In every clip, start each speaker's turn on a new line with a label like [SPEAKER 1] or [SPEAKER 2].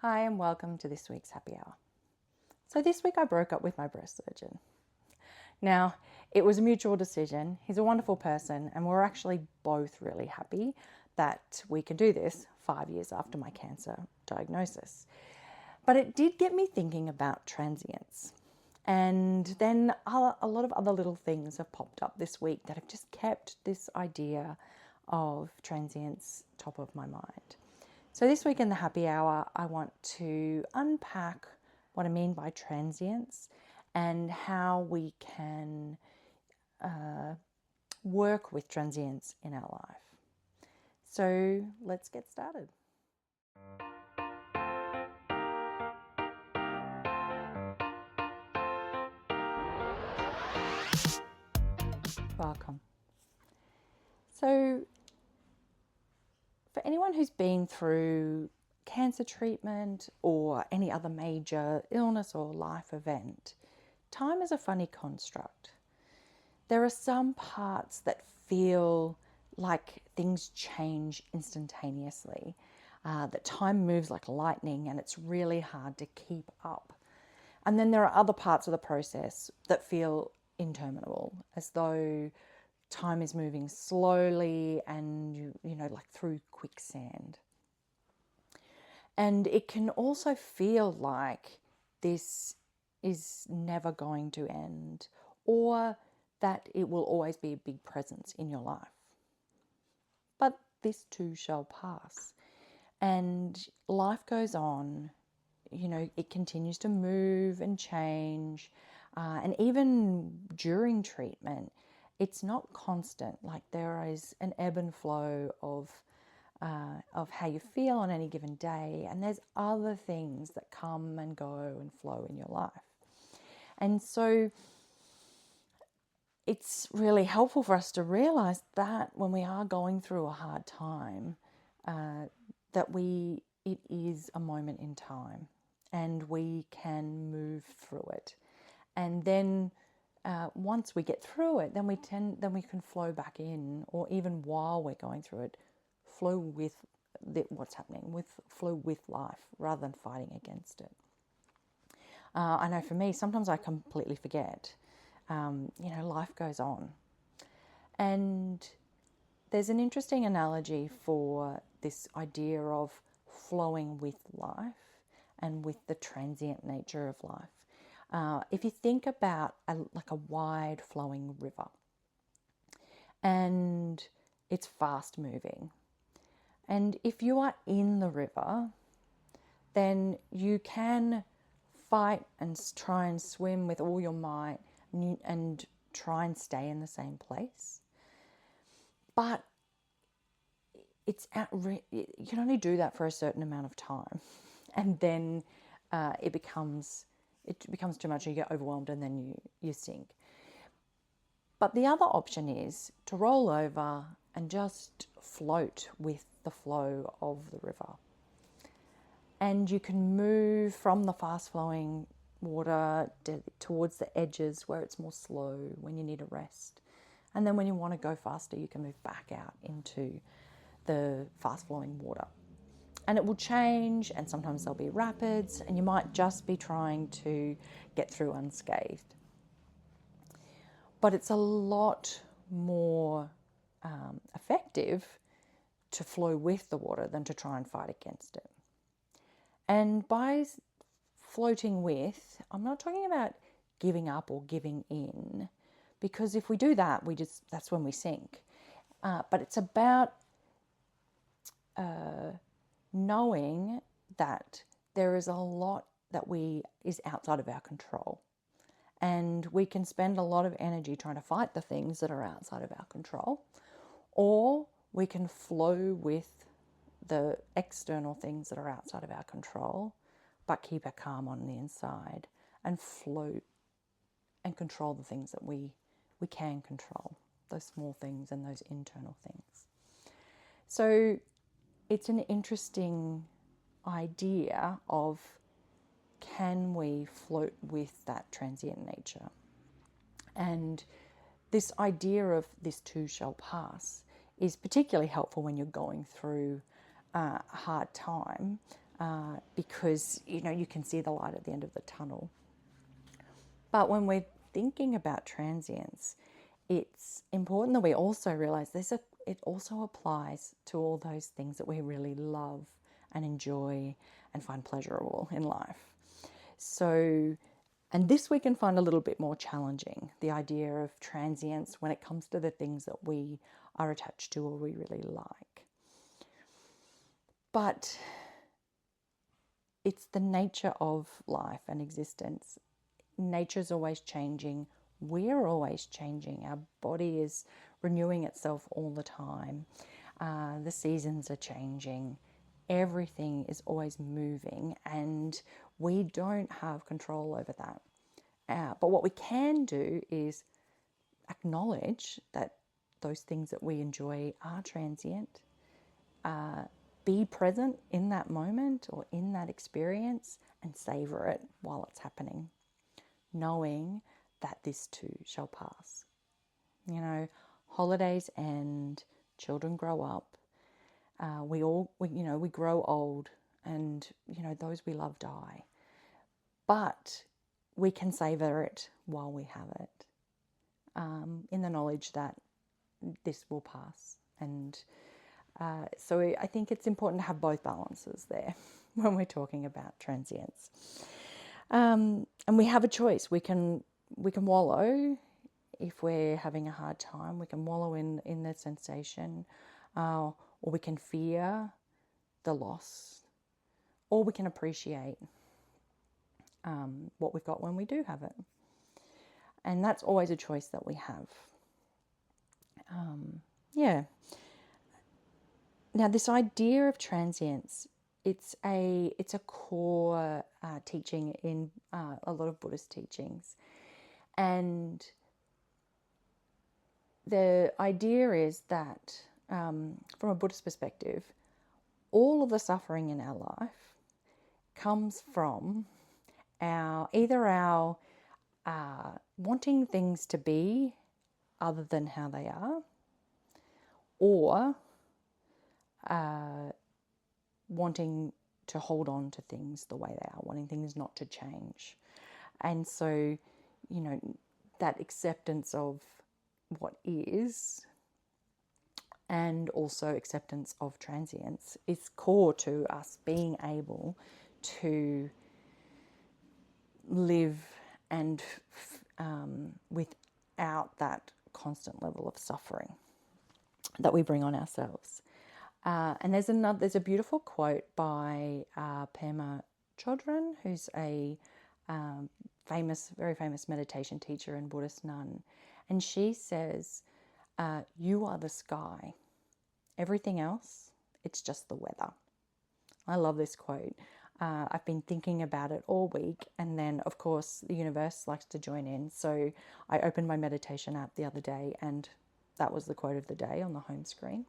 [SPEAKER 1] Hi and welcome to this week's happy hour. So this week I broke up with my breast surgeon. Now, it was a mutual decision. He's a wonderful person and we're actually both really happy that we could do this 5 years after my cancer diagnosis. But it did get me thinking about transience. And then a lot of other little things have popped up this week that have just kept this idea of transience top of my mind. So this week in the happy hour, I want to unpack what I mean by transience and how we can work with transience in our life. So let's get started. Welcome. So for anyone who's been through cancer treatment or any other major illness or life event, time is a funny construct. There are some parts that feel like things change instantaneously, that time moves like lightning and it's really hard to keep up. And then there are other parts of the process that feel interminable, as though time is moving slowly and, you know, like through quicksand. And it can also feel like this is never going to end, or that it will always be a big presence in your life. But this too shall pass. And life goes on, you know, it continues to move and change. And even during treatment, it's not constant. Like there is an ebb and flow of how you feel on any given day. And there's other things that come and go and flow in your life. And so it's really helpful for us to realize that when we are going through a hard time, that it is a moment in time and we can move through it. And then once we get through it, then we can flow back in, or even while we're going through it, flow with what's happening, flow with life rather than fighting against it. I know for me, sometimes I completely forget. Life goes on. And there's an interesting analogy for this idea of flowing with life and with the transient nature of life. If you think about like a wide flowing river, and it's fast moving, and if you are in the river, then you can fight and try and swim with all your might and try and stay in the same place. But you can only do that for a certain amount of time, and then it becomes too much. You get overwhelmed, and then you sink. But the other option is to roll over and just float with the flow of the river. And you can move from the fast-flowing water towards the edges where it's more slow, when you need a rest. And then when you want to go faster, you can move back out into the fast-flowing water. And it will change, and sometimes there'll be rapids, and you might just be trying to get through unscathed. But it's a lot more effective to flow with the water than to try and fight against it. And by floating with, I'm not talking about giving up or giving in, because if we do that, that's when we sink. But it's about knowing that there is a lot that is outside of our control. And we can spend a lot of energy trying to fight the things that are outside of our control, or we can flow with the external things that are outside of our control, but keep our calm on the inside and float and control the things that we can control, those small things and those internal things. So it's an interesting idea of, can we float with that transient nature? And this idea of this too shall pass is particularly helpful when you're going through a hard time, because, you can see the light at the end of the tunnel. But when we're thinking about transience, it's important that we also realize it also applies to all those things that we really love and enjoy and find pleasurable in life. So, and this we can find a little bit more challenging, the idea of transience when it comes to the things that we are attached to or we really like. But it's the nature of life and existence. Nature's always changing. We're always changing. Our body is renewing itself all the time. The seasons are changing. Everything is always moving, and we don't have control over that. But what we can do is acknowledge that those things that we enjoy are transient. Be present in that moment or in that experience and savor it while it's happening, knowing that this too shall pass. Holidays end, children grow up, we grow old, and those we love die. But we can savor it while we have it, in the knowledge that this will pass. And so I think it's important to have both balances there when we're talking about transience. And we have a choice. We can wallow if we're having a hard time. We can wallow in the sensation, or we can fear the loss, or we can appreciate what we've got when we do have it. And that's always a choice that we have. Now, this idea of transience, it's a core teaching in a lot of Buddhist teachings. And the idea is that, from a Buddhist perspective, all of the suffering in our life comes from either our wanting things to be other than how they are, or wanting to hold on to things the way they are, wanting things not to change. And so, that acceptance of what is, and also acceptance of transience, is core to us being able to live and without that constant level of suffering that we bring on ourselves. And there's a beautiful quote by Pema Chodron, who's a very famous meditation teacher and Buddhist nun. And she says, you are the sky. Everything else, it's just the weather. I love this quote. I've been thinking about it all week, and then of course the universe likes to join in. So I opened my meditation app the other day, and that was the quote of the day on the home screen.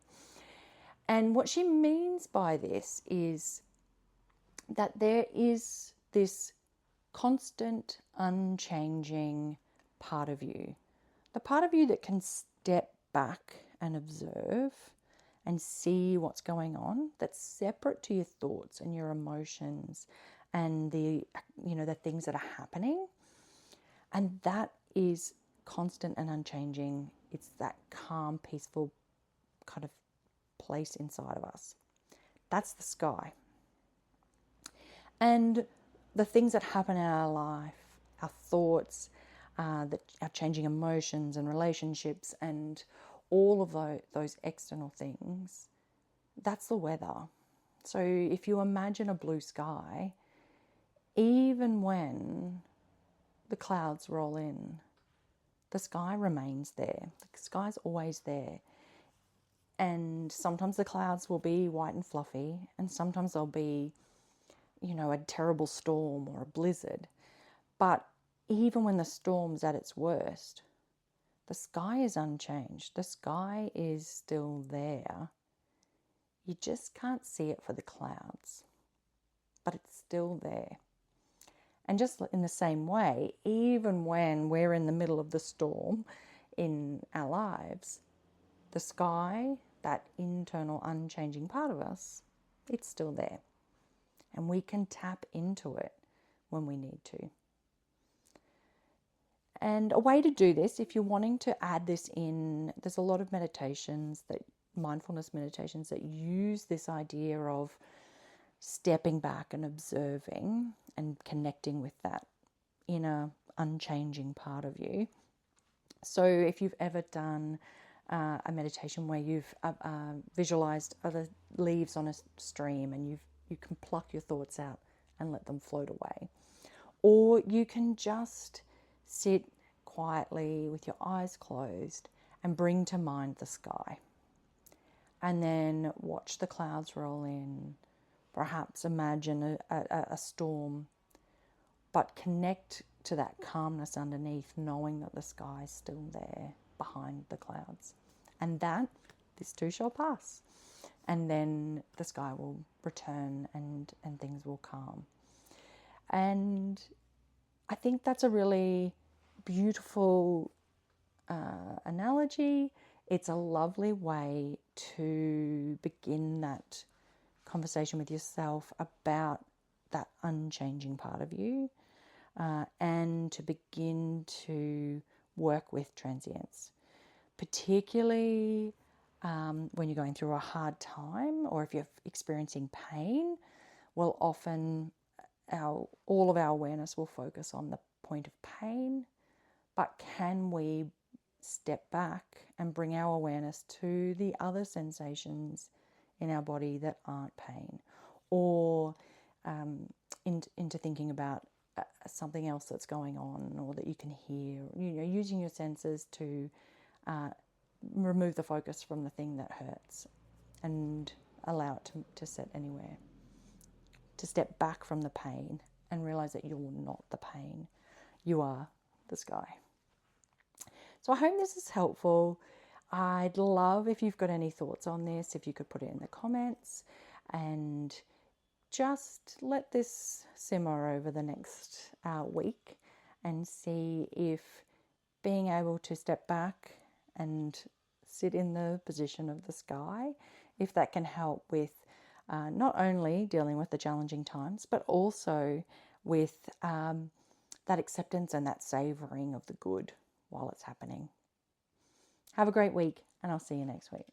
[SPEAKER 1] And what she means by this is that there is this constant, unchanging part of you. The part of you that can step back and observe and see what's going on, that's separate to your thoughts and your emotions and the things that are happening. And that is constant and unchanging. It's that calm, peaceful kind of place inside of us. That's the sky. And the things that happen in our life, our thoughts, our changing emotions and relationships, and all of those external things, that's the weather. So if you imagine a blue sky, even when the clouds roll in, the sky remains there. The sky's always there. And sometimes the clouds will be white and fluffy, and sometimes they'll be, a terrible storm or a blizzard. But even when the storm's at its worst, the sky is unchanged. The sky is still there. You just can't see it for the clouds, but it's still there. And just in the same way, even when we're in the middle of the storm in our lives, the sky, that internal unchanging part of us, it's still there. and we can tap into it when we need to. And a way to do this, if you're wanting to add this in, there's a lot of mindfulness meditations that use this idea of stepping back and observing and connecting with that inner unchanging part of you. So if you've ever done a meditation where you've visualized other leaves on a stream and you can pluck your thoughts out and let them float away, or you can just sit quietly with your eyes closed and bring to mind the sky, and then watch the clouds roll in. Perhaps imagine a storm, but connect to that calmness underneath, knowing that the sky is still there behind the clouds. And that this too shall pass. And then the sky will return and things will calm. And I think that's a really beautiful analogy. It's a lovely way to begin that conversation with yourself about that unchanging part of you, and to begin to work with transience, particularly when you're going through a hard time or if you're experiencing pain. Well, often all of our awareness will focus on the point of pain, but can we step back and bring our awareness to the other sensations in our body that aren't pain, or into thinking about something else that's going on or that you can hear, using your senses to remove the focus from the thing that hurts and allow it to set anywhere, to step back from the pain and realize that you're not the pain, you are the sky. So I hope this is helpful. I'd love if you've got any thoughts on this, if you could put it in the comments, and just let this simmer over the next week and see if being able to step back and sit in the position of the sky, if that can help with not only dealing with the challenging times, but also with that acceptance and that savouring of the good while it's happening. Have a great week, and I'll see you next week.